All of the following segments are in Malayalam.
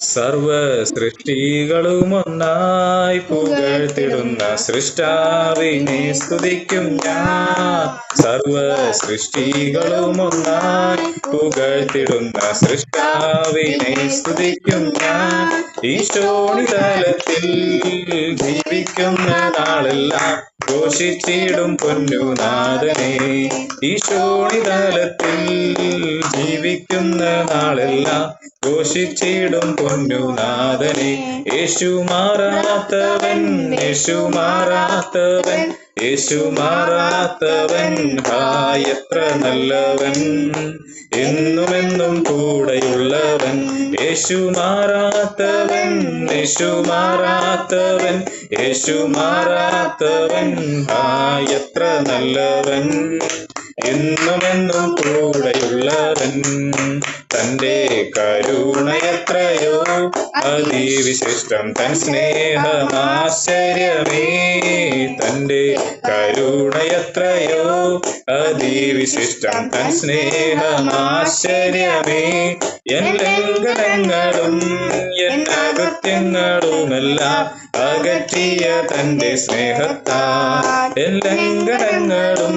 സർവ സൃഷ്ടികളും ഒന്നായി പുകഴ്ത്തിടുന്ന സൃഷ്ടാവിനെ സ്തുതിക്കും ഞാൻ. സർവ സൃഷ്ടികളും ഒന്നായി പുകഴ്ത്തിടുന്ന സൃഷ്ടാവിനെ സ്തുതിക്കും ഞാൻ. ഈശോണിതലത്തിൽ ജീവിക്കുന്ന നാളെല്ലാം ഘോഷിച്ചിടും പൊന്നുനാഥനെ. ഈശോണിതലത്തിൽ ജീവിക്കുന്ന നാളെല്ലാം ഘോഷിച്ചിടും പൊന്നുനാഥനെ. യേശു മാറാത്തവൻ, യേശു മാറാത്തവൻ, യേശു മാറാത്തവൻ, ഹായ് എത്ര നല്ലവൻ, എന്നുമെന്നും കൂടെയുള്ളവൻ. യേശു മാറാത്തവൻ, യേശു മാറാത്തവൻ, യേശു മാറാത്തവൻ, ഹായ് എത്ര നല്ലവൻ, എന്നുമെന്നും കൂടെയുള്ളവൻ. തന്റെ കരുണയെത്രയോ അതിവിശിഷ്ടം, തൻ സ്നേഹമാശ്ചര്യമേ. തന്റെ കരുണയെത്രയോ അതിവിശിഷ്ടം, തൻ സ്നേഹമാശ്ചര്യമേ. എൻ ലംഘനങ്ങളും എൻ അകൃത്യങ്ങളുമെല്ലാം അകറ്റിയ തന്റെ സ്നേഹത്താൽ. എൻ ലംഘനങ്ങളും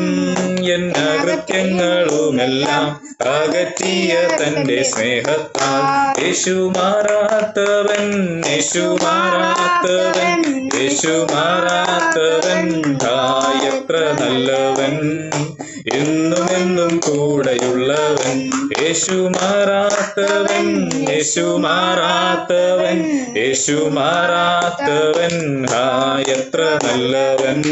എൻ അകൃത്യങ്ങളുമെല്ലാം അകറ്റിയ തന്റെ സ്നേഹത്താൽ. യേശു മാറാത്തവൻ, യേശു മാറാത്തവൻ, യേശു മാറാത്തവൻ, ഹായ് എത്ര നല്ലവൻ, എന്നുമെന്നും കൂടെയുള്ളവൻ. യേശു മാറാത്തവൻ, യേശു മാറാത്തവൻ, യേശു മാറാത്തവൻ, ഹായ് എത്ര നല്ലവൻ,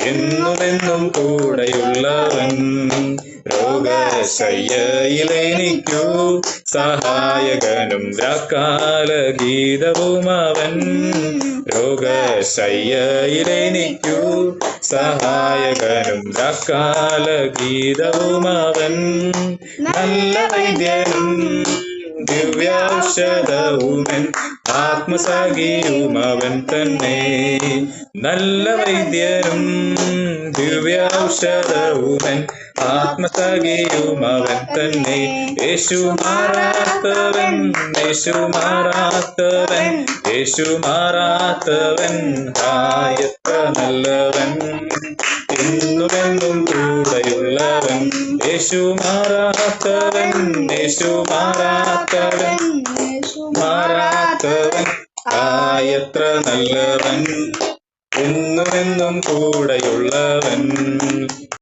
എന്നുമെന്നും കൂടെയുള്ളവൻ. രോഗശയ്യയിലെനിക്കു സഹായകനും രാക്കാല ഗീതവും അവൻ. രോഗശയ്യയിലെനിക്കു സഹായകനും രാക്കാല ഗീതവും അവൻ. നല്ല വൈദ്യനും ദിവ്യൌഷധവുമൻ ആത്മസഖിയും അവൻ തന്നെ. നല്ല വൈദ്യനും ദിവ്യൌഷധവുമൻ ആത്മസഖിയും അവൻ തന്നെ. യേശു മാറാത്തവൻ, യേശു മാറാത്തവൻ, യേശു മാറാത്തവൻ, ഹായ് എത്ര നല്ലവൻ, എന്നുമെന്നും കൂടെയുള്ളവൻ. യേശു മാറാത്തവൻ, യേശു മാറാത്തവൻ, മാറാത്തവൻ, ഹായ് എത്ര നല്ലവൻ, എന്നുമെന്നും കൂടെയുള്ളവൻ.